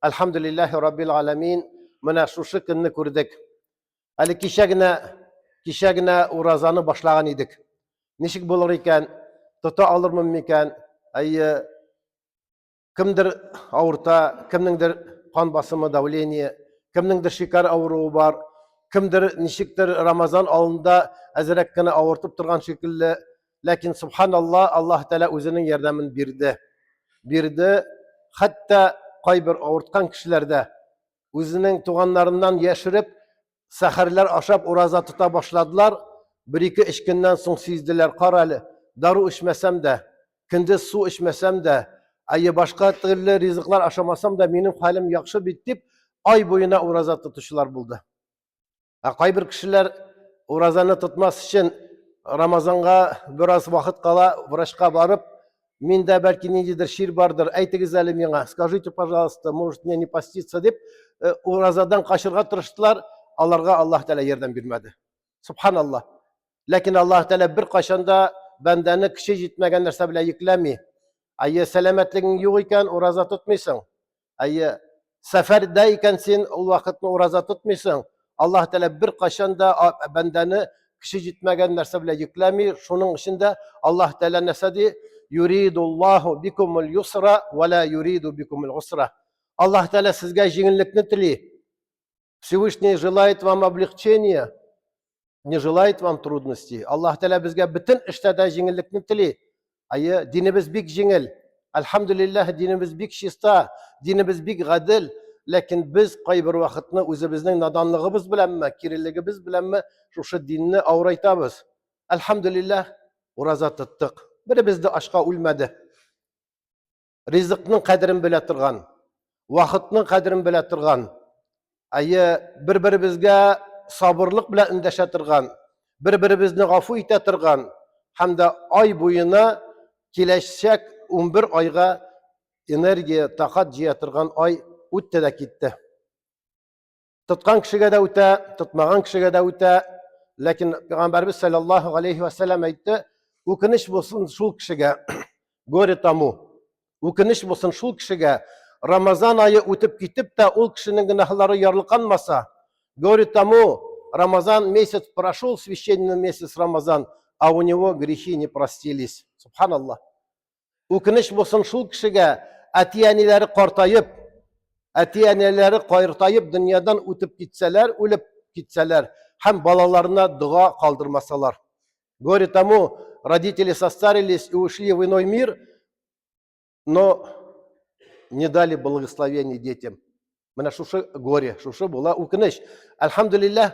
Elhamdülillahi Rabbil alemin. Mına şuşu künni kürdük. Ali kişegine urazanı başlagan idik. Nişik bulur iken, tuta alır mı iken, kimdir avurta, kimnindir kan basımı davleniye, kimnindir şikar avruğu var, kimdir nişiktir Ramazan alında ezrekkini avurtup durgan şekilde. Lakin subhanallah, Allah Teala özünün yardımını birdi. Hatta kaybır avurtkan kişilerde özünün tuğanlarından yaşırıp seherler aşap uraza tuta başladılar. Bir iki işkinden son sizdiler karalı. Daru içmesem de, kindi su içmesem de, başka türlü rizikler aşamasam da benim halim yakşı bitip ay boyuna uraza tutuşlar buldu. Kaybır kişiler urazanı tutmaz için Ramazan'a biraz vakit kala vrachka varıp Минда belki нидер şiir vardır. Aytınız әлі миңа. Скажите, пожалуйста, может мне не поститься деп uraza'dan kaçırga tırıştılar. Allah'a Allah Teala yerden bilmedi. Subhanallah. Lakin Allah Teala bir kaşanda bendeni kişi gitmegen narsa bile yüklemi. Selametliğin yok iken uraza tutmuyorsun. Seferdeyken sen o vakitini uraza tutmuyorsun. Allah Teala bir kaşanda bendeni kişi gitmegen narsa bile yüklemi. Şunun içinde Allah Teala nesedi? Yuridullahu bikumul yusra ve la yuridu bikumul usra. Allah Teala sizge жеңілдікні тілейді. Всевышний желает вам облегчения, не желает вам трудностей. Allah Teala bizge bütün işte de жеңілдікні тілейді. Dinimiz bik жеңіл. Elhamdülillah dinimiz bik şista, dinimiz bik gadil. Lakin biz kaybır vakitini özümüzün nadanlığımız bilenme, kiriliğimiz bilenme, şu dinini avraytabız. Elhamdülillah uraza tuttuk. Biri bizde aşka ölmedi. Rizikinin kadrini bile turgan, vakitinin kadrini bile turgan, bir-birimizge sabırlık bile indeşe turgan, bir-birimizni gafu ite turgan, hem de ay boyuna kileşecek 11 ayga enerjiye, takat ciye turgan ay ötte de gitti. Tutkan kişiye de öte, tutmagan kişiye de öte, lakin Peygamberimiz sallallahu aleyhi ve sellem aytti, Ukiniş bolsun şul kişiye, göre tamu. Ukiniş bolsun şul kişiye, Ramazan ayı ötüp gitip de ol kişinin günahları yarlıkanmasa, göre tamu, Ramazan месяц прошел, священный месяц Рамазан, а у него грехи не простились. Subhanallah. Ukiniş bolsun şul kişiye, atiyaneleri kartayıp, atiyaneleri kayrtayıp dünyadan ötüp gitseler, ölüp gitseler, hem balalarına dua kaldırmasalar. Горе тому, родители состарились и ушли в иной мир, но не дали благословений детям. Мына шушы горе, шушы була укыныч. Elhamdülillah,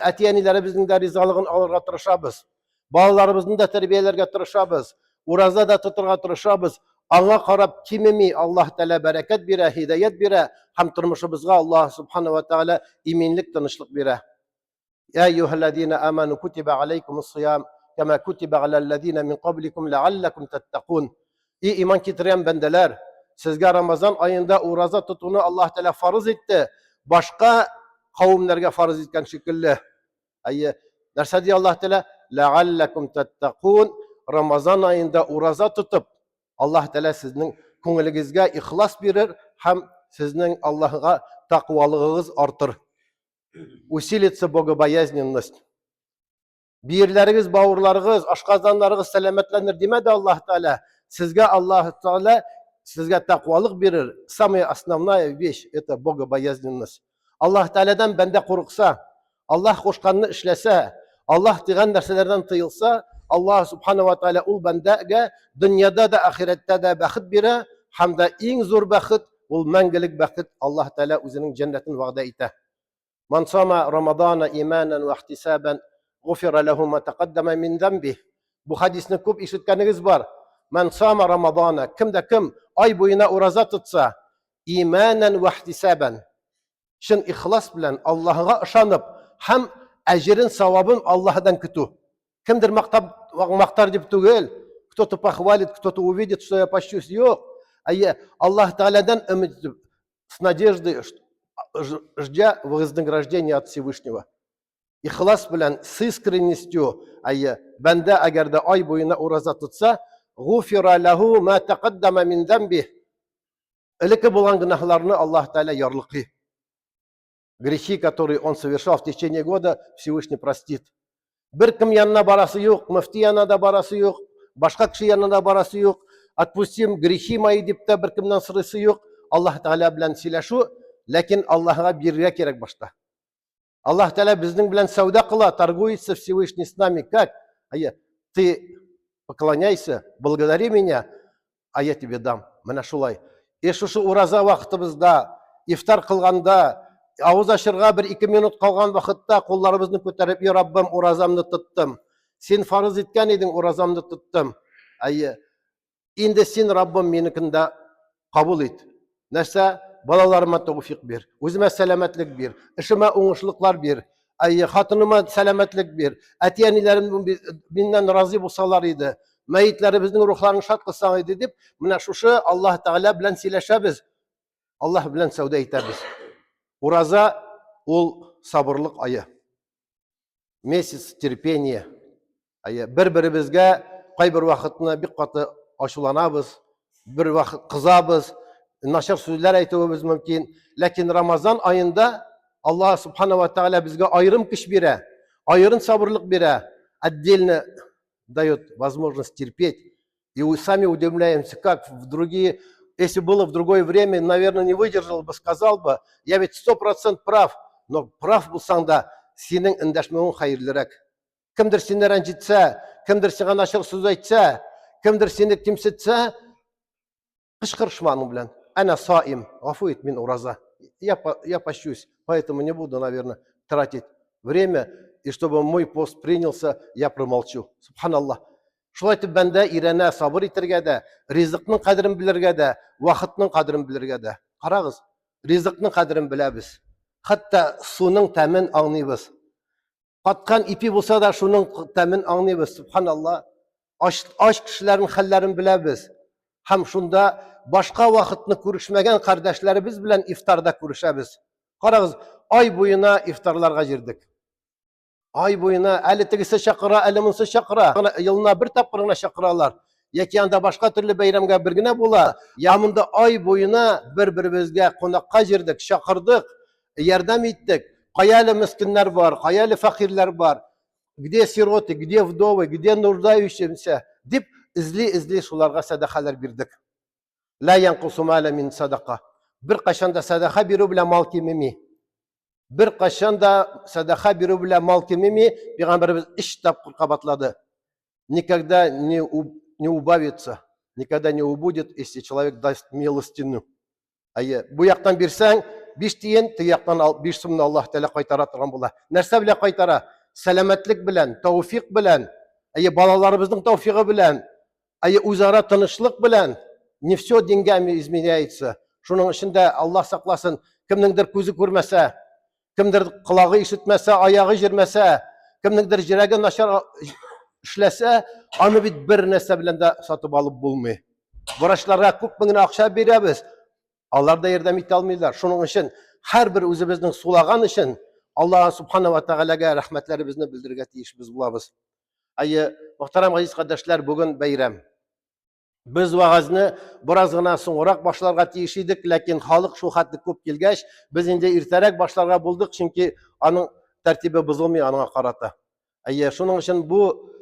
atiyanilere bizden rizalığın alırga tırışabız. Bağlarımızın da terbiyelerge tırışabız. Uraza da tuturga tırışabız. Anla karab kimimi Allah Teala bereket bire, hidayet bire, hem tırmışımızga Allah Subhanahu ve Teala iminlik, tanışlık bire. يا أيها الذين آمنوا كتب عليكم الصيام كما كتب على الذين من قبلكم لعلكم تتقون. İman getiren bendeler, sizge Ramazan ayında uraza tutunu Allah Teala farz etti. Başka kavimlerge farz etken şekilde. Derse diye Allah Teala لعلكم تتقون. Ramazan ayında uraza tutup Allah Teala sizin köngülünüzge ihlas verir, hem sizin Allah'a takvalığınız artır. Усилится богобоязненность. Birleriniz, bağırlarınız, aşkazanlarınız selametlenir demedi Allah Teala. Sizge Allah Teala sizge takvalık verir. Самая основная вещь это богобоязненность. Allah Teala'dan bende korksa, Allah koşkanını işlese, Allah diyen derselerden tıyılsa, Allah Subhanahu ve Teala ol bendege dünyada da ahirette de bakıt bire, hem de en zor bakıt, ol mengelik bakıt Allah Teala özünün cennetin vaade ite. من صام رمضان إيمانا واحتسابا غفر له ما تقدم من ذنبه. Bu hadisini çok işitkeniniz var. Men sama Ramazana, kim ay boyuna uraza tutsa, imanen ve ihtisaben. Şun ihlas bilen Allah'a ışanıp, hem ecrin savabın Allah'dan kütü. Kimdir maktar deyip tügel, кто-то похвалит, кто-то увидит, что я пощусь. Yok. Allah Teala'dan ümit edip, с надеждой, ждя вознаграждения от Всевышнего. İhlas bilen, с искренностью, bende eğer de ay boyuna uraza tutsa, غُفِرَ لَهُ مَا تَقَدَّمَ مِنْ ذَنْبِهِ. Элекке булган гөнаһларны Аллаһ Тәгалә ярлыкый. Грехи, которые он совершал в течение года, Всевышний простит. Бер кем янына барасы юк, мөфти янына да барасы юк, башка кеше янына да барасы юк. Отпустим грехи мои дип тә бер кемнән сорыйсы юк. Аллаһ Тәгалә белән сөйләшү, ләкин Аллаһка бирергә кирәк башта. Аллаһ Тәгалә безнең белән сауда кыла, торгуется Всевышний с нами. Как? Ты поклоняйся, благодари меня, а я тебе дам. Менә шулай. Шушы ураза вакытыбызда, ифтар кылганда, авыз ачырга 1-2 минут калган вакытта кулларыбызны күтәреп, "Я Раббым, уразамны тоттым. Син фарыз иткән идең, уразамны тоттым. Инде син, Раббым, минекен дә кабул ит. Нәрсә? Балаларыма тәүфик бир, үземә сәламәтлек бир, эшемә уңышлыклар бир, хатыныма сәламәтлек бир, әти-әниләрем миннән разый булсалар иде, мәйетләребезнең рухларын шат кылсаң иде" дип, менә шушы Аллаһ Тәгалә белән сөйләшәбез. Аллаһ белән сауда итәбез. Ураза ул сабырлык айы. Месяц терпения. Бер-беребезгә кайбер вакытны бик каты ачуланабыз, бер вакыт кызабыз, начар сүзләр әйтүебез мөмкин. Ләкин Рамазан айында Аллаһ Субхана ва Тәгалә безгә аерым көч бирә, аерым сабырлык бирә, отдельно дает возможность терпеть. И мы сами удивляемся, как в другие, если было в другое время, наверное, не выдержал бы, сказал бы, я ведь 100% прав, но прав булсаң да, синең эндәшмәвең хәерлерәк. Кемдер сине рәнҗетсә, кемдер сиңа начар сүз әйтсә, кемдер сине кимсетсә, кычкырышманың белән. Ана саим, гафу ит, мин ураза. Я пощусь, поэтому не буду, наверное, тратить время, и чтобы мой пост принялся, я промолчу. Субханаллах. Шулай итеп бәндә ирәнә, сабыр итәргә дә, ризыкның кадерен белергә дә, вакытның кадерен белергә дә. Карагыз, ризыкның кадерен беләбез. Хәтта суның тәмен аңлыйбыз. Каткан ипи булса да шуның тәмен аңлыйбыз. Субханаллах. Ач кешеләрнең хәлләрен беләбез. Һәм шунда башка вакытны күрешмәгән кардәшләребез белән ифтарда күрешәбез. Карагыз, ай буена ифтарларга җирдек. Ай буена әле тегесе чакыра, әле монсы чакыра. Елына бер тапкыр гына чакыралар. Яки анда башка төрле бәйрәмгә бер генә була. Ямында ай буена бер-беребезгә кунакка җирдек, чакырдык, ярдәм иттек. Каялы мискиннәр бар, каялы факирләр бар. Где сироты, где вдовы, где нуждающиеся, дип изли шуларга садакалар бирдек. Ла янкусу маля мин садака. Бер кашанда садака бирү белән мал кимеми. Бер кашанда садака бирү белән мал кимеми, Пәйгамбәрбез 3 тапкыр кабатлады. Никогда не убавится, никогда не убудет, если человек даст милостину. Бу яктан бирсәң 5 тиен, тиң яктан 5 сумны Аллаһ Тәгалә кайтара торган була. Нәрсә белән кайтара? Сәламәтлек белән, тәүфик белән, балаларыбызның тәүфигы белән, үзара тынычлык белән. Не все деньгами изменяется. Шуның эчендә Аллаһ сакласын, кемнеңдер күзе күрмәсә, кемдер колагы ишетмәсә, аягы җирмәсә, кемнеңдер җөрәге начар эшләсә, аны бит бер нәрсә белән дә сатып алып булмый. Врачларга күп генә акча бирәбез. Алар да ярдәм итә алмыйлар. Шуның өчен һәрбер үзебезнең сулаган өчен Аллаһ Субхана ва Тәгаләгә рәхмәтләребезне белдерергә тиешбез булабыз. Мөхтәрәм газиз кардәшләр, бүген бәйрәм. Biz вагызны бераз гына соңрак башларга тиеш идек, ләкин халык шул хәтле күп килгәч, без инде иртәрәк башларга булдык, чөнки аның тәртибе бозылмый аңа карата. Шуның өчен бу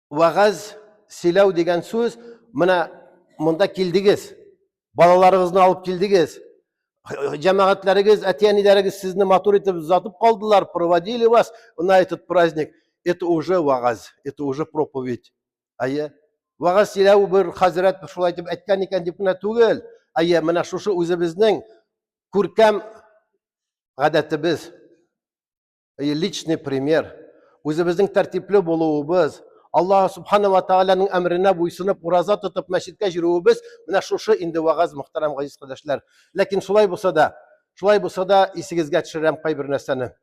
вагыз сөйләү дигән сүз, менә монда килдегез, балаларыгызны алып килдегез, җәмәгатьләрегез, әти-әниләрегез сезне матур итеп узатып калдылар, проводили вас на этот праздник. Это уже вагыз, это уже проповедь. Вагыз сөйләү бер хәзрәт шулай дип әйткән икән дип кенә түгел. Менә шушы үзебезнең күркәм гадәтебез, личный пример, үзебезнең тәртипле булуыбыз, Аллаһ Субхана ва Тәгаләнең әмренә буйсынып, ураза тотып мәчеткә йөрүебез, менә шушы инде вагыз, мөхтәрәм газиз кардәшләр. Ләкин шулай булса да, исегезгә төшерәм кайбер нәрсәне.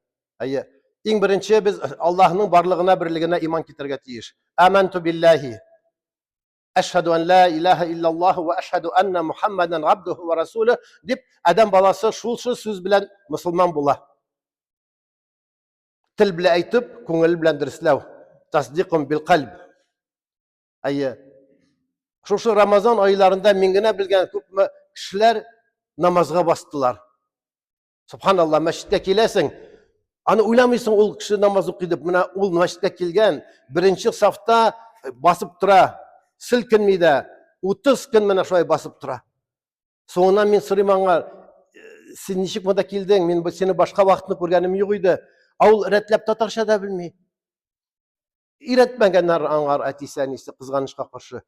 Иң беренче без Аллаһның барлыгына, берлегенә иман китәргә тиеш. Аманту биллаһи. Ашһаду ан ла илаха иллаллаһ ва ашһаду анна Мухаммадан абдуху ва расулуһ дип, адам баласы шулшы сүз белән мусулман була. Тел белән әйтеп, күңел белән дөресләү. Тасдиқун бил калб. Шушы Рамазан айларында мин генә белгән күпме kişiler namazga bastılар. Subhanallah, мәчеткә киләсең, аны уйламыйсың, ул кеше намаз укый дип. Менә ул мәчеткә килгән, беренче сафта басып тора, селкенми дә, 30 көн менә шулай басып тора. Соңыннан мин сорыйм аңа, син ничек монда килдең? Мин сине башка вакытны күргәнем юк иде. Ул рәтләп татарча да белми. Өйрәтмәгәннәр аңар әтисе, әнисе, кызганычка каршы.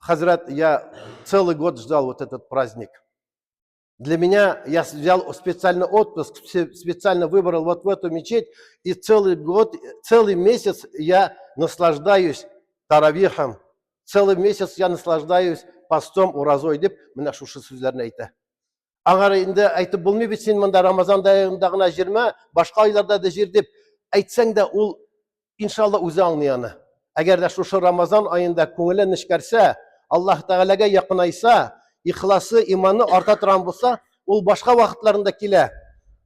Хәзрәт, я целый год ждал вот этот праздник. Для меня я взял специальный отпуск, специально выбрал вот в эту мечеть, и целый год, целый месяц я наслаждаюсь таравихом, целый месяц я наслаждаюсь постом, уразой деп, менә шушы сүзләрне әйтә. Аңар инде әйтеп булмый бит, син монда Рамазан айында гына җирмә, башка айларда да җир дип әйтсәң дә, ул иншалла үзе аңлый аны. Әгәр дә шушы Рамазан айында күңеле нечкәрсә, Аллаһ Тәгаләгә якынайса, ихласы, иманы арта торган булса, ул башка вакытларында килә.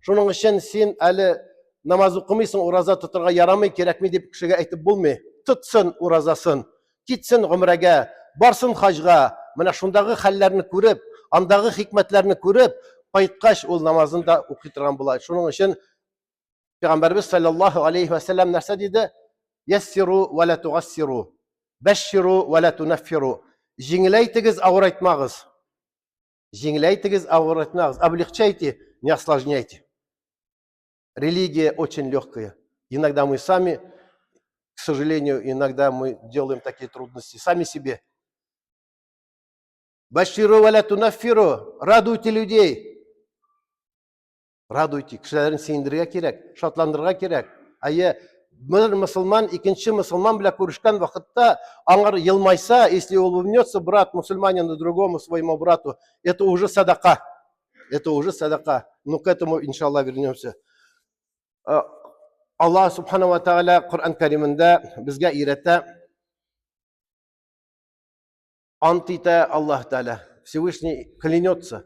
Шуның өчен син әле намаз укымыйсың, ураза тотырга ярамый, кирәкми дип кешегә әйтеп булмый. Тотсын уразасын, китсен гомрәгә, барсын хаҗга, менә шундагы хәлләрне күреп, андагы хикмәтләрне күреп, кайткач ул намазын да укый торган була. Шуның өчен Пәйгамбәрбез саллаллаһу алейхи ва саллям нәрсә диде? Яссиру ва ла тугассиру, башширу ва ла тунаффиру. Җиңеләйтегез, авырайтмагыз. Җиңеләйтегез, авырайтмагыз. Облегчайте, не осложняйте. Религия очень легкая. Иногда мы сами, к сожалению, иногда мы делаем такие трудности сами себе. Баширу ва ла тунаффиру. Радуйте людей. Радуйте. Кешеләрне сөендерергә кирәк, шатландырырга кирәк. Бер мөселман икенче мөселман белән күрешкән вакытта аңар елмайса, если он улыбнется брат мусульманину другому своему брату, это уже садака. Это уже садака. Но к этому, иншаллах, вернемся. Аллах субхану ва тааля Коръан Кәримендә безгә өйрәтә, ант итә Аллаһ Тааля. Всевышний клянется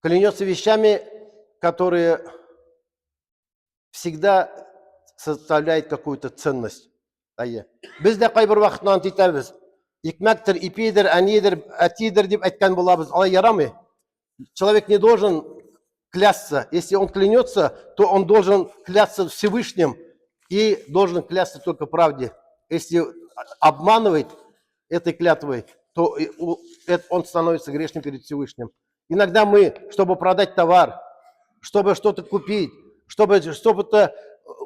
вещами, которые всегда составляет какую-то ценность. Без дә кайбер вакытта ант итәбез. Икмәктер, ипидер, әнидер, әтидер дип әйткән булабыз. Алай ярамый. Человек не должен клясться. Если он клянется, то он должен клясться Всевышним и должен клясться только правде. Если обманывает этой клятвой, то он становится грешным перед Всевышним. Иногда мы, чтобы продать товар, чтобы что-то купить, чтобы что-то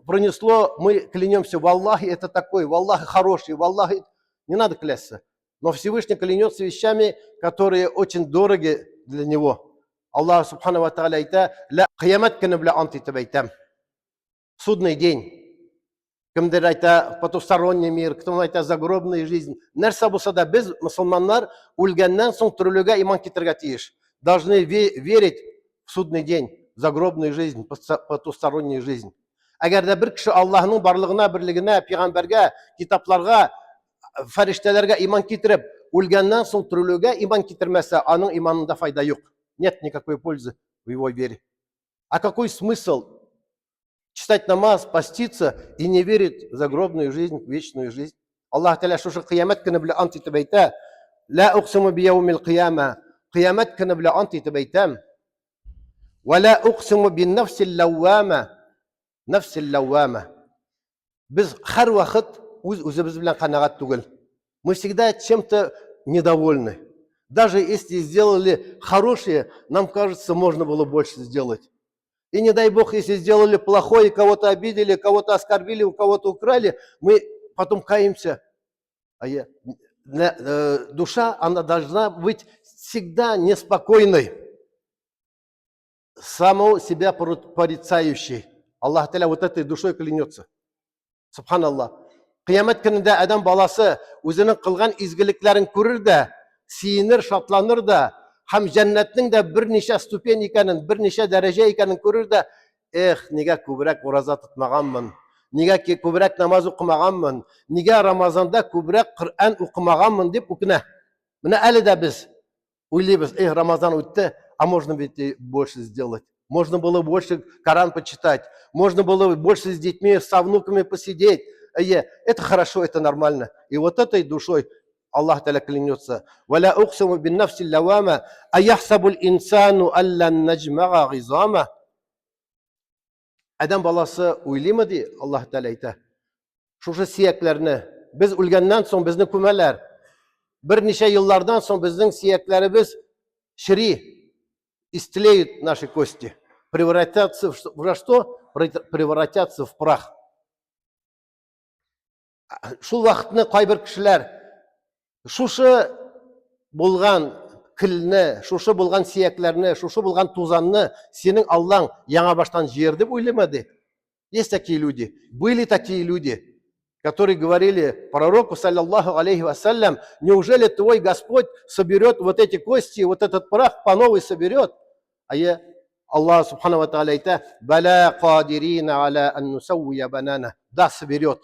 пронесло, мы клянемся, в Аллахе это такой, в Аллахе хороший, в Аллахе не надо клясться. Но Всевышний клянется вещами, которые очень дороги для него. Аллах субхану ва тааля әйтә, ла кыямәт көне белән ант итеп әйтәм. Судный день. Кемдер әйтә потусторонний мир, кто әйтә загробная жизнь. Нәрсә булса да без, мөселманнар, үлгәннән соң терелүгә иман китергә тиеш. Должны верить в судный день, загробную жизнь, потустороннюю жизнь. Әгәр дә бер кеше Аллаһның барлыгына, берлегенә, пәйгамбәргә, китапларга, фәрештәләргә иман китереп, үлгәннән соң терелүгә иман китермәсә, аның иманында файда юк. Нет никакой пользы в его вере. А какой смысл читать намаз, поститься и не верить в загробную жизнь, в вечную жизнь? Аллах Тааля шушы кыямәт көне белән ант итеп әйтә, ла уқсиму бияумил кыяма. Кыямәт көне белән ант итеп әйтәм. Ва ла уқсиму бин нафсил лаввама. Нафсил лаввама. Без һәр вакыт үзебез белән канагать түгел. Мы всегда чем-то недовольны. Даже если сделали хорошее, нам кажется, можно было больше сделать. И не дай Бог, если сделали плохое, кого-то обидели, кого-то оскорбили, у кого-то украли, мы потом каемся. Душа, она должна быть всегда неспокойной, самого себя порицающей. Аллах Тааля вот этой душой клянется. Субханаллах. Кыямәт көнендә адам баласы үзенең кылган изгелекләрен күрер дә, сиенер, шатланыр да, һәм җәннәтнең дә берничә ступень икәнен, берничә дәрәҗә икәнен күрер дә, нигә күбрәк ураза тотмаганмын, нигә күбрәк намаз укымаганмын, нигә Рамазанда күбрәк Коръан укымаганмын дип үкенә. Менә әле дә без уйлыйбыз, Рамазан үтте, а можно ведь больше сделать. Можно было больше Коран почитать, можно было больше с детьми, со внуками посидеть. Это хорошо, это нормально. И вот этой душой Allah Teala клянется. وَلَا أُقْسِمُ بِالنَّفْسِ اللَّوَّامَةِ أَيَحْسَبُ الْإِنسَانُ أَلَّنْ نَجْمَعَ عِظَامَهُ. Адам баласы уйлыймы ди, Аллах Teala әйтә. Шушы сөякләрне без үлгәннән соң безне күмәләр. Берничә еллардан соң безнең сөякләребез чери, истлеют наши кости, превратятся в что? Превратятся в прах. Шул вакытны кайбер кешеләр шушы булган килне, шушы булган сөякләрне, шушы булган тузанны синең Аллаң яңа баштан җир дип уйлыймы? Есть такие люди, были такие люди, которые говорили пророку, саллаллаху алейхи вассалям, неужели твой Господь соберет вот эти кости, вот этот прах по новой соберет? А я, Аллах субхану ва тааля айта, «Баля кадирина аля ан нусауя банана». Да, соберет.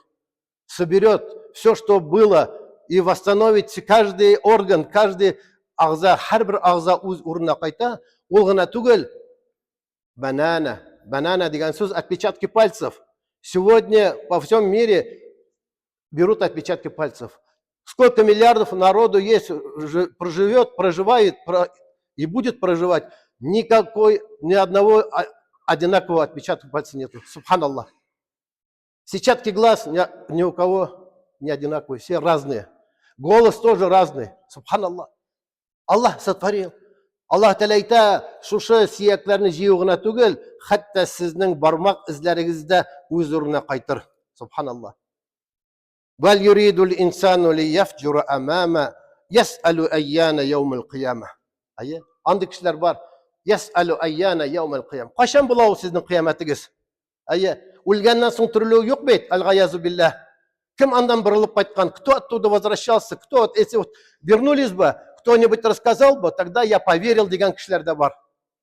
Соберет все, что было, и восстановит каждый орган, каждый агза, һәрбер агза үз урынына кайта. Ул гына түгел, банана. Банана деген сөз отпечатки пальцев. Сегодня по всем мире берут отпечатки пальцев. Сколько миллиардов народу есть, проживет, проживает и будет проживать. Ни одного одинакового отпечатка пальца нету. Субханаллах. Сетчатки глаз ни у кого не одинаковые, все разные. Голос тоже разный. Субханаллах. Аллах сотворил. Аллах Тәала әйтә, шушы сөякләрне җыю гына түгел, хәтта сезнең бармак эзләрегездә үз урынына кайтыр. Субханаллах. Вал юридул инсану лияфҗура амама ясъалу айяна яумул қияма. Ая, андый кешеләр бар. Ясъалу айяна яумул қияма. Кашан була ул сезнең кыямәтегез? Ая, үлгәннән соң терелү юк бит, аль-гаязу биллах. Кем андан борылып кайткан? Кто оттуда возвращался? Кто, если вот вернулись бы, кто-нибудь рассказал бы, тогда я поверил деген кешеләр дә бар.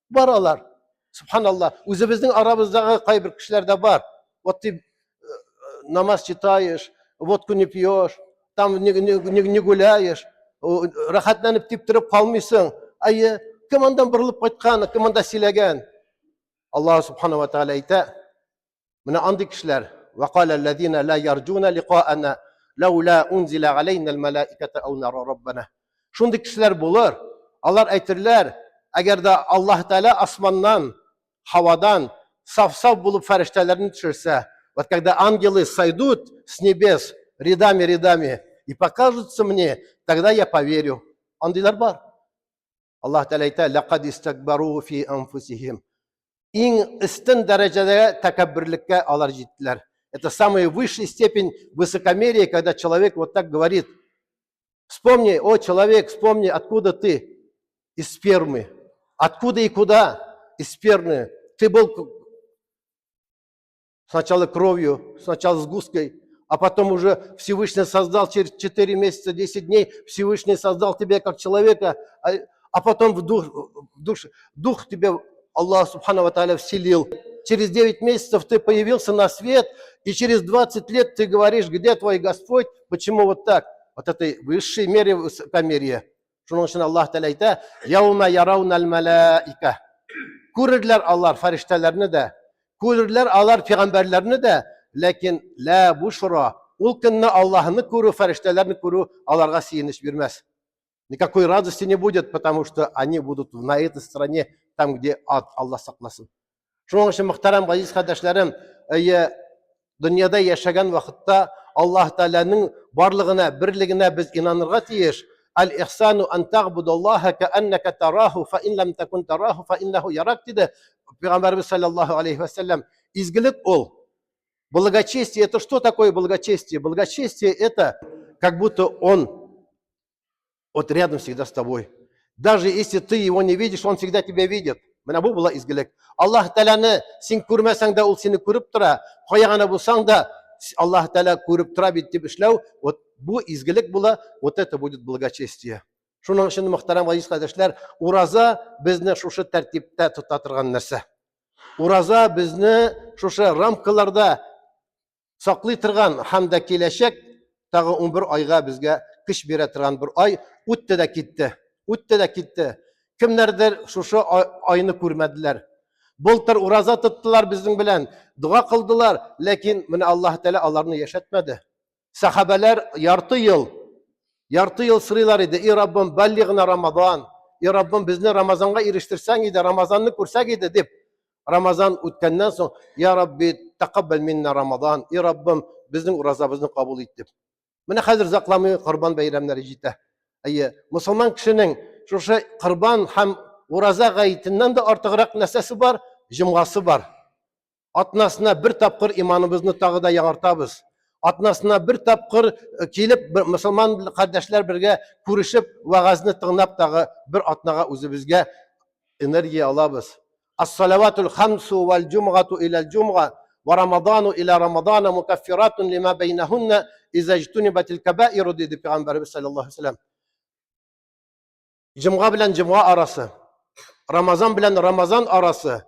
Бар алар. Субханаллах. Үзебезнең арабыздагы кайбер кешеләр дә бар. Вот ты намаз читаешь, водку не пьешь, там не гуляешь, рахатланып типтиреп калмыйсың. Ая, кем андан борылып кайткан, кем анда сөйләгән? Аллах субхану ва тааля әйтә, менә андый кешеләр, وقال الذين لا يرجون لقاءنا لولا أنزل علينا الملائكة أو نرى ربنا. Шундый кешеләр булыр. Алар әйтерләр, әгәр дә Аллаһ Тәала асманнан, һавадан саф-саф булып фәрештәләрне төшерсә, вот когда ангелы сойдут с небес рядами и покажутся мне, тогда я поверю. Андыйлар бар. Аллаһ Тәала әйтә, лaqad istakbaru fi anfusihim. Иң истин дәрәҗәдә тәкәббүрлеккә алар җиттеләр. Это самая высшая степень высокомерия, когда человек вот так говорит. Вспомни, о человек, вспомни, откуда ты? Из спермы. Откуда и куда? Из спермы. Ты был сначала кровью, сначала сгусткой, а потом уже Всевышний создал через 4 месяца, 10 дней, Всевышний создал тебя как человека, а потом в дух тебе Аллах Субхану ва Тааля вселил. Через 9 месяцев ты появился на свет, и через 20 лет ты говоришь, где твой Господь, почему вот так? Вот этой высшей мере высокомерия. Шуның өчен Аллаһ Тәала әйтә, яума ярауналь малаика. Күрерләр алар фәрештәләрне дә, күрерләр алар пәйгамбәрләрне дә, ләкин ла бушра. Ул көнне Аллаһны күрү, фәрештәләрне күрү аларга сөенеч бирмәс. Никакой радости не будет, потому что они будут на этой стороне, там, где ад, Аллах сакласын. Шуның өчен мөхтәрәм газиз кардәшләрем, дөньяда яшәгән вакытта Аллаһ Тәаләнең барлыгына, берлегенә без инанырга тиеш. Аль-ихсану ан таъбудаллаха кааннака тараху, фа ин лам такун тараху, фа иннаху ярак диде Пәйгамбәрбез саллаллаху алейхи ва саллям. Изгелек ул. Благочестие — это что такое благочестие? Благочестие — это как будто он вот рядом всегда с тобой. Даже если ты его не видишь, он всегда тебя видит. Менә бу була изгелек. Аллаһ Тәаләне син күрмәсәң дә ул сине күреп тора. Каягына булсаң да Аллаһ Тәалә күреп тора бит дип эшләү, вот бу изгелек була, вот это будет благочестие. Шуның өчен мөхтәрәм газиз кардәшләр, ураза безне шушы тәртиптә тота торган нәрсә. Ураза безне шушы рамкаларда саклый торган һәм дә киләчәк тагы 11 айга безгә көч бирә торган бер ай үтте дә китте. Үтте дә китте. Кемнәрдер шушы айны күрмәделәр. Былтыр ураза тоттылар безнең белән, дуа кылдылар, ләкин менә Аллаһ Тәалә аларны яшәтмәде. Сахабалар ярты ел Ярты ел сырыйлар иде. И Раббым, баллигна Рамадан. И Раббым, безне Рамазанга ирештирсәң иде, Рамазанны күрсәк иде дип. Рамазан үткәннән соң, я Рабби, тaqabbal минна Рамадан. И Раббым, безнең уразабызны кабул ит дип. Менә хәзер закламый Корбан бәйрәмнәре җитә. Әйе, мусламан кешенең шушы Корбан һәм ураза гаетеннән дә артыграк нәрсәсе бар, җомгасы бар. Атнасына бер тапкыр иманыбызны тагы да яңартабыз. Атнасына бер тапкыр килеп, мусламан кардәшләр бергә күрешеп, вагазны тыңлап тагы бер атнага үзебезгә энергия алабыз. Ас-салаватул хамсу вал джумгату иля джумга ва рамадану иля рамадана мукаффиратун лима бейнахунна иза жтунибатил кабаиру диде Пәйгамбәрбез саллаллаһу алейхи ва саллям. Джумга белән джумга арасы, Рамазан белән Рамазан арасы,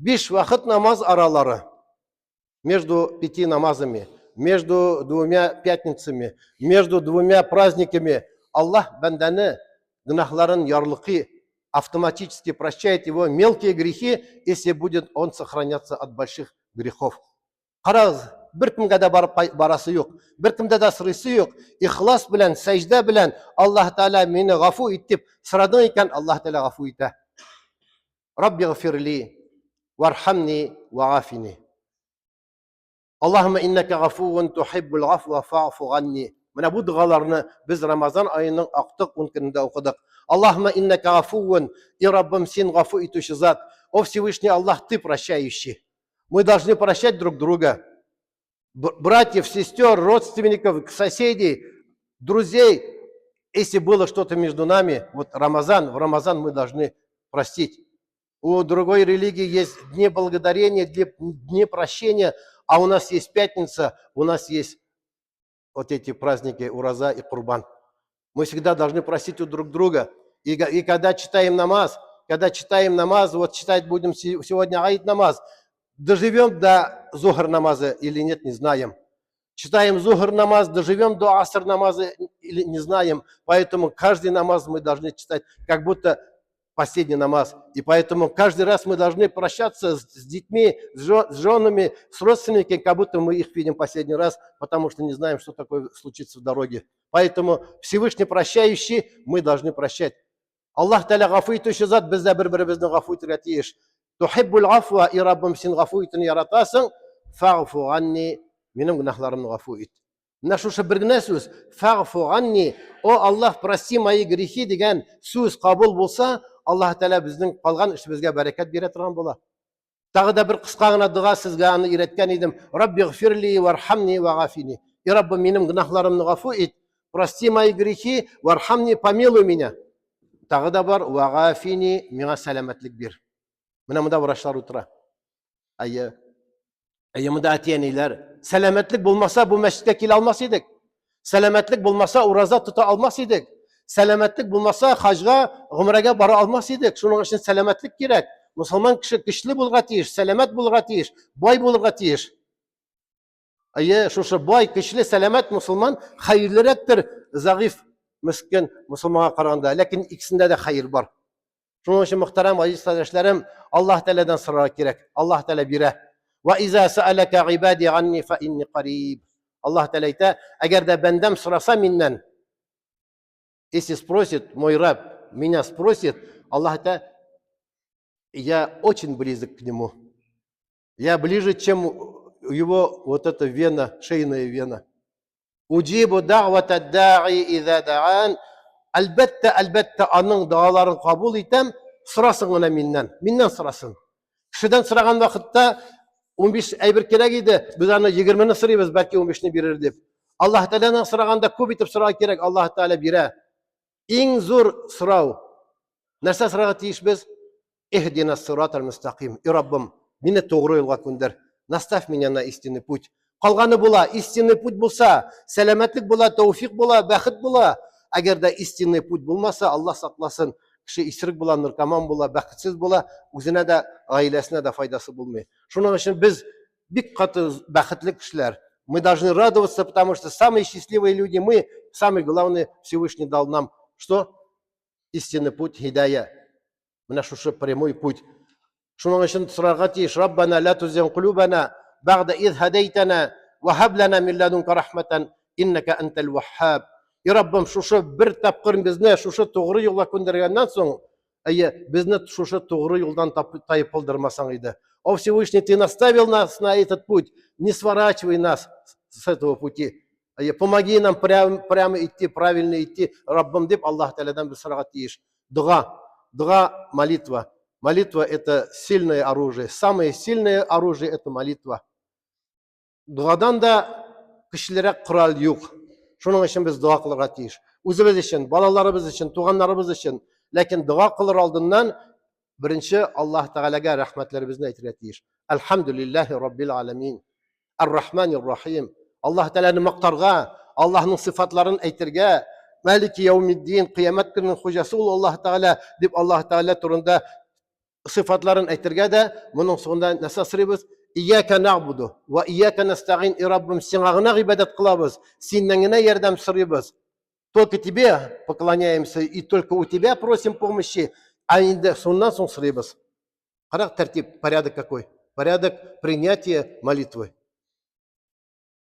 5 вакыт намаз аралары, между 5 намазами, между 2 пятницами, между 2 праздниками Аллах бәндәне гынахларын ярлыкый, автоматически прощает его мелкие грехи, если будет он сохраняться от больших грехов. Қарағыз, беркемгә дә барасы юк, беркемдә дә сырысы юк. Ихлас белән, сәҗдә белән Аллаһ Таала мине гафу ит дип сорадың икән, Аллаһ Таала гафу итә. Рабби гфирли вархамни вагафини. Аллаһумма иннака гафуун тухиббул гафва фаъфу ганни. Менә бу дугаларны без Рамазан аеның актык 10 көнендә укыдык. Аллаһумма иннака гафуун, и Раббым, син гафу итүче зат. О Всевышний Аллах, ты прощающий. Мы должны прощать друг друга. Братьев, сестер, родственников, соседей, друзей. Если было что-то между нами, вот в Рамазан мы должны простить. У другой религии есть дни благодарения, дни прощения, а у нас есть пятница, у нас есть вот эти праздники Ураза и Курбан. Мы всегда должны просить у друг друга. И когда читаем намаз, вот читать будем сегодня аид намаз, доживем до зухр намаза или нет, не знаем. Читаем зухр намаз, доживем до аср намаза или не знаем. Поэтому каждый намаз мы должны читать, как будто последний намаз. И поэтому каждый раз мы должны прощаться с детьми, с женами, с родственниками, как будто мы их видим последний раз, потому что не знаем, что такое случится в дороге. Поэтому Всевышний прощающий, мы должны прощать. Аллах Таala гафу итүче зат, без дә бер-беребезне гафу итәргә тиеш. Тухиббул гафва, и Раббым, син гафу итүне яратасың, фаъфу ганни, минем гөнаһларымны гафу ит. Менә шушы бер генә сүз, фаъфу ганни, о Аллах, прости мои грехи дигән сүз кабул булса, Аллаһ Таала безнең калган эшебезгә бәрәкәт бирә торган була. Тагы да бер кыска гына дуга сезгә аны өйрәткән идем. Рабби гфирли вархамни вагафини. И Раббым, минем гөнаһларымны гафу ит, прости мои грехи, вархамни, помилуй меня. Тагы да бар, вагафини, миңа сәламәтлек бир. Менә монда врачлар утыра. Әйе, монда әтиәниләр. Сәламәтлек булмаса, бу мәчеткә килә алмас идек. Сәламәтлек булмаса, ураза тота алмас идек. Сәламәтлек булмаса, хаҗга, гомрәгә бара алмас идек. Шуның өчен сәламәтлек кирәк. Мусламан кеше көчле булырга тиеш, сәламәт булырга тиеш, бай булырга тиеш. Әйе, шушы бай, көчле, сәламәт мусламан хәерлерәктер, загыйф, мискин мусламанга караганда. Ләкин икесендә дә хәер бар. Шуның өчен мөхтәрәм азиз тәшләрем, Аллаһ Тәаләдән сорарга кирәк. Аллаһ Тәалә бирә. Ва иза саалака ибади анни фа инни қариб. Аллаһ Тәалә әйтә, әгәр дә бәндәм сораса миннән, если спросит мой раб, меня спросит, Аллаһ Тәалә, я очень близок к нему. Я ближе, чем его вот эта вена, шейная вена. Уджибу да'вата да'i иза да'ан. Әлбәттә, аның дуаларын кабул итәм, сорасын гына миннән сорасын. Кешедән сораган вакытта 15 әйбер кирәк иде, без аны 20-ны сорыйбыз, бәлки 15-ны бирер дип. Аллаһ Тәаләнән сораганда күп итеп сорарга кирәк, Аллаһ Тәалә бирә. Иң зур сорау. Нәрсә сорарга тиешбез? Ихдина сиратал мустақим. И Раббым, мине тугры юлга күндер. Наставь меня на истинный путь. Калганы була, истинный путь булса, сәламәтлек була, тауфик була, бәхет була. Әгәр дә истинный путь булмаса, Аллаһ сакласын, кеше исерек була, наркоман була, бәхетсез була, үзенә дә, гаиләсенә дә файдасы булмый. Шуның өчен без бик каты бәхетле кешеләр. Мы должны радоваться, потому что самые счастливые люди мы, самый главный, Всевышний дал нам что? Истинный путь, хидая. Менә шушы прямой путь. Шуның өчен сорарга тиеш, Раббана ла тузигъ кулубана ба'да из хадайтана ва хаб лана мин ладунка рахматан иннака антал ваххаб. И Раббым, шушы бер тапкыр безне шушы тугры юлга күндергәннән соң, безне шушы тугры юлдан тайып калдырмасаң иде. О Всевышний, ты наставил нас на этот путь, не сворачивай нас с этого пути. Помоги нам прямо идти, правильно идти. Раббым деп Аллах Та'алядан біз сұрауға тиіш. Дуа, молитва. Молитва – это сильное оружие. Самое сильное оружие – это молитва. Дуадан да кішілерек құрал юк. Шуның үшін біз дуа қылырға тиіш. Өзіміз үшін, балаларыбыз үшін, туғандарыбыз үшін. Ләкин дуа қылыр алдынан бірінші Аллах Тағалаға рахмәтләребезне әйтергә тиеш. Алхамдулиллахи Раббил аламин. Ар-Рахманир Рахим. Аллах Тәаләне мақтарға, Аллахның сифатларын әйтергә, Малики яумиддин, қиямат күнінің хуҗасы ул Аллах Тәгалә дип Аллах Тәгалә турында сифатларын әйтергә дә, моның соңында нәрсә сорыйбыз? Ияка нәгъбуду ва ияка настағин. И Раббым, сиңа гына гыйбадат кылабыз, синнән генә ярдәм сорыйбыз. Только тебе поклоняемся и только у тебя просим помощи, а инде соннан соң сорыйбыз. Карак тәртип, порядок какой? Порядок принятия молитвы.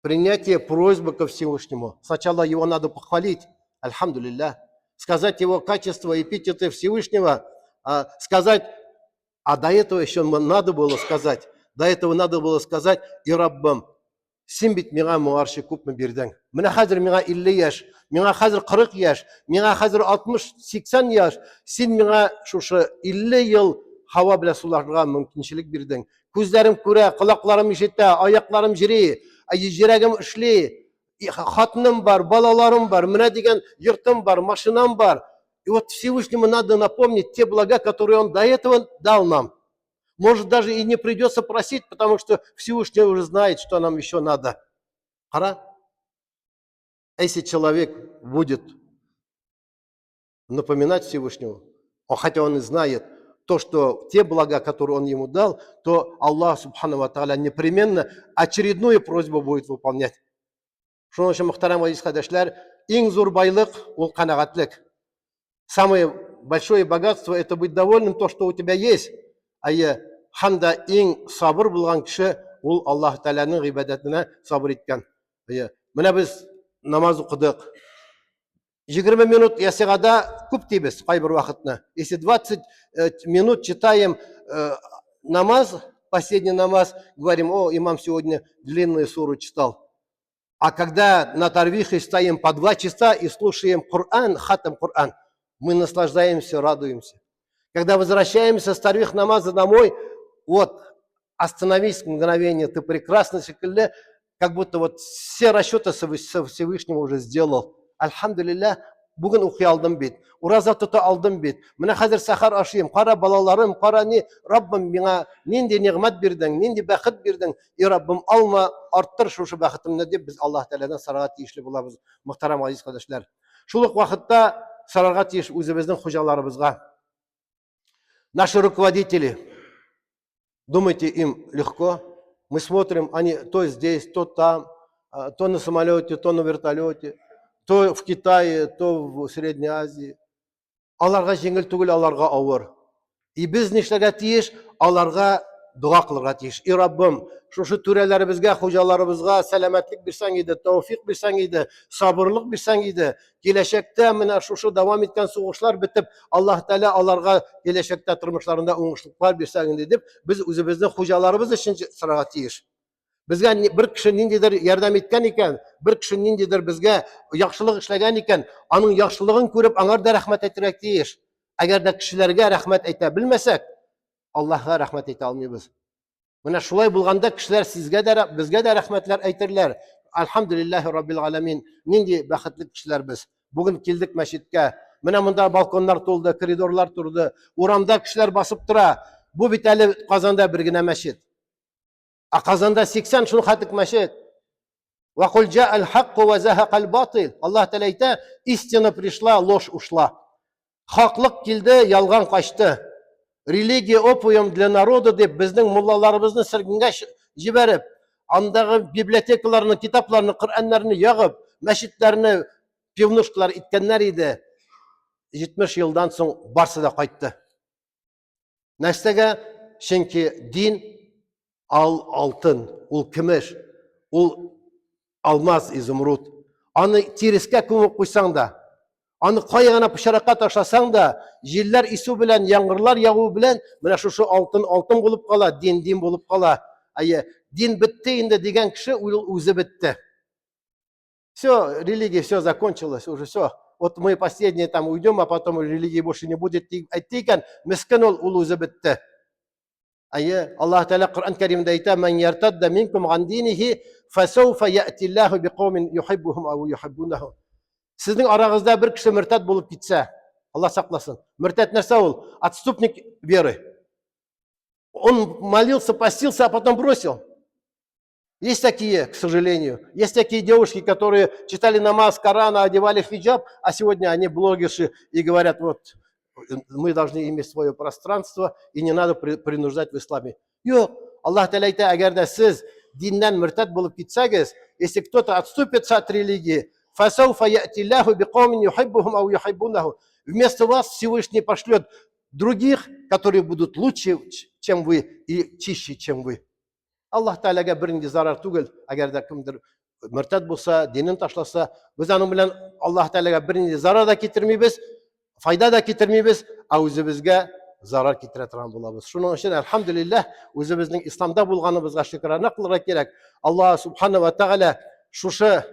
Принятие просьбы ко Всевышнему. Сначала его надо похвалить, альхамдулиллах, сказать его качества, эпитеты Всевышнего, сказать, а до этого еще надо было сказать, и Раббам, син бит миңа муарши күпме бирдең. Менә хәзер миңа 50 яшь, миңа хәзер 40 яшь, миңа хәзер 60-80 яшь, син миңа шушы 50 ел һава белән суларга мөмкинчелек бирдең. Күзләрем күрә, колакларым ишетә, аякларым җыри, йөрәгем эшли, хатыным бар, балаларым бар, менә дигән йортым бар, машинам бар. И вот Всевышнему надо напомнить те блага, которые он до этого дал нам. Может, даже и не придется просить, потому что Всевышний уже знает, что нам еще надо. Хара? Если человек будет напоминать Всевышнему, хотя он и знает то, что те блага, которые он ему дал, то Аллах, субхану ва тааля, непременно очередную просьбу будет выполнять. Шуның өчен, мөхтәрәм азиз кардәшләр, иң зур байлык ул канагатлык. Самое большое богатство – это быть довольным то, что у тебя есть. Ханда иң сабыр булган кеше ул Аллаһ Тәгаләнең гыйбадәтенә сабыр иткән. Менә без намаз укыдык. 20 минут ясигада күп тибез кайбер вакытны. Если 20 минут читаем намаз, последний намаз, говорим: о, имам сегодня длинную суру читал. А когда на тарвихе стоим по 2 часа и слушаем Коран, хатам Коран, мы наслаждаемся, радуемся. Когда возвращаемся с тарвих намаза домой, вот, остановись мгновение, ты прекрасно, как будто вот все расчеты со Всевышнего уже сделал. Альхамдулиллах, бүгін укый алдым бит, ураза тота алдым бит. Менә хәзер сахар ашыйм, кара балаларым, кара ни, Раббым миңа нинди ниғмат бирдең, нинди бәхет бирдең, и Раббым алма, арттыр шушы бәхетемне дип без Аллаһ Тәгаләдән сорарга тиешле булабыз, мөхтәрәм азиз кардәшләр. Шул ук вакытта сорарга тиеш үзебезнең хуҗаларыбызга. Наши руководители, думаете, им легко? Мы смотрим, они то здесь, то там, то на самолете, то на вертолете, то в Китае, то в Средней Азии. Аларга жеңіл түгел, аларга ауыр. И біз нишләргә тиеш, аларга дуа кылырга тиеш. И Раббым, шушы түрәләребезгә, хуҗаларыбызга сәламәтлек бирсәң иде, тауфик бирсәң иде, сабырлык бирсәң иде. Киләчәктә менә шушы дәвам иткән сугышлар бетеп, Аллаһ Тәгалә аларга киләчәктә тормышларында уңышлыклар бирсәң иде дип, без үзебезнең хуҗаларыбыз өчен сорарга тиеш. Безгә бер кеше ниндидер ярдәм иткән икән, бер кеше ниндидер безгә яхшылык эшләгән икән, аның яхшылыгын күреп, аңар да рәхмәт әйтергә тиеш. Әгәр дә кешеләргә рәхмәт әйтә белмәсәк, Аллаһка рәхмәт әйтә алмыйбыз. Менә шулай булганда кешеләр безгә дә рәхмәтләр әйтерләр. Альхамдулиллахи Раббил аламин. Нинди бәхетле кешеләр без. Бүген килдек мәчеткә. Менә монда балконнар тулды, коридорлар турды, урамда кешеләр басып тора. Бу бит әле Казанда бер генә мәчет. А Казанда 80 шул хатык мәчет. Ва кул джа'ал хакку ва захакал батил. Аллаһ Тәгалә әйтә, истина пришла, ложь ушла. Хаклык килде, ялган качты. Религия опиум для народа дип безнең муллаларыбызны сөргенгә җибәреп, андагы библиотекаларны, китапларны, Коръәннәрне ягып, мәчетләрне пивнушкалар иткәннәр иде. 70 елдан соң барсы да кайтты. Нәрсәгә? Чөнки дин алтын, ул көмеш, ул алмаз, изумруд. аны тирескә күмеп куйсаң да, аны кая гына пычракка ташласаң да, җилләр исү белән, яңгырлар ягу белән, менә шушы алтын алтын булып кала, дин булып кала. Дин бетте инде дигән кеше ул үзе бетте. Все, религия, все закончилось, уже все. Вот мы последние там уйдем, а потом религии больше не будет. Әйтте мискин ул үзе бетте. Аллаһ Тәала Коръән Кәримдә әйтә: "Ман яртадда минкум ан динихи, фасауфа яъти Аллаһу биқауmin юхиббухум ау юхиббунаху." Сезнең арагызда бер кеше мөртәт булып китсә, Аллаһ сакласын. Мөртәт нәрсә ул? Отступник веры. Он молился, постился, а потом бросил. Есть такие, к сожалению. Есть такие девушки, которые читали намаз Корана, одевали хиджаб, а сегодня они блогерши и говорят: вот, мы должны иметь свое пространство и не надо принуждать в исламе. Yok, Аллах Тәала әйтә, әгәр дә сез диннән мөртәт булып китсәгез, если кто-то отступится от религии, фасауфа яъти Аллаху биқауmin юхиббухум ау юхиббунаху. Вместо вас Всевышний пошлет других, которые будут лучше, чем вы, и чище, чем вы. Аллаһ Тәаләгә бернинди зарар түгел, әгәр дә кемдер мөртәт булса, динен ташласа, без аның белән Аллаһ Тәаләгә бернинди зарар да китермибез, файда да китермибез, а үзебезгә зарар китерә торган булабыз. Шуның өчен әлхәмдүлиллаһ, үзебезнең исламда булганыбызга шөкранә кылырга кирәк. Аллаһ Субхана ва Тәгалә шушы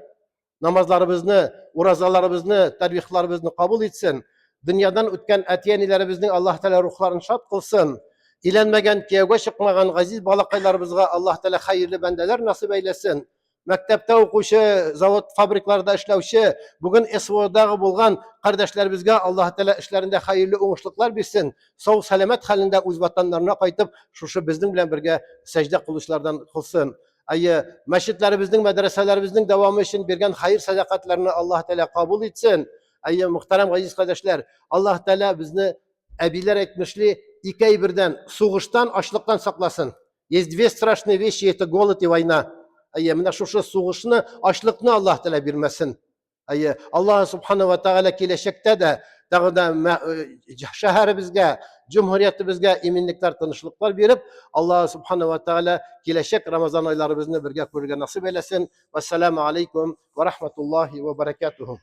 намазларыбызны, уразаларыбызны, тәрбихларыбызны кабул итсен. Дөньядан үткән әти-әниләребезнең Аллаһ Тәала рухларын шат кылсын. Иленмәгән, кияүгә чыкмаган газиз балакайларыбызга Аллаһ Тәала хәерле бәндәләр насыйп әйләсен. Мәктәптә укучы, завод, фабрикларда эшләүче, бүген СВОдагы булган кардәшләребезгә Аллаһ Тәала эшләрендә хәерле уңышлыклар бирсен. Сау сәламәт хәлендә үз ватаннарына кайтып, шушы безнең белән бергә сәҗдә кылучылардан кылсын. Мәчетләребезнең, мәдрәсәләребезнең дәвамы өчен биргән хәер садакатларны Аллаһ Тәала кабул итсен. Мөхтәрәм газиз кардәшләр, Аллаһ Тәала безне әбиләр әйтмешли, ике ай бердән сугыштан, ачлыктан сакласын. Есть две страшные вещи, это голод и война. Менә шушы сугышны, ачлыкны Аллаһ Тәала бирмәсен. Аллаһ Субхана ва Тәгалә киләчәктә дә тагы да шәһәребезгә, җумһуриятебезгә иминлектәр, тынычлыклар биреп, Аллаһ Субхана ва Тәгалә киләчәк Рамазан айларыбызны бергә күрергә насыйп әйләсен. Вассаламу алейкум ва рахматуллаһи ва баракатуху.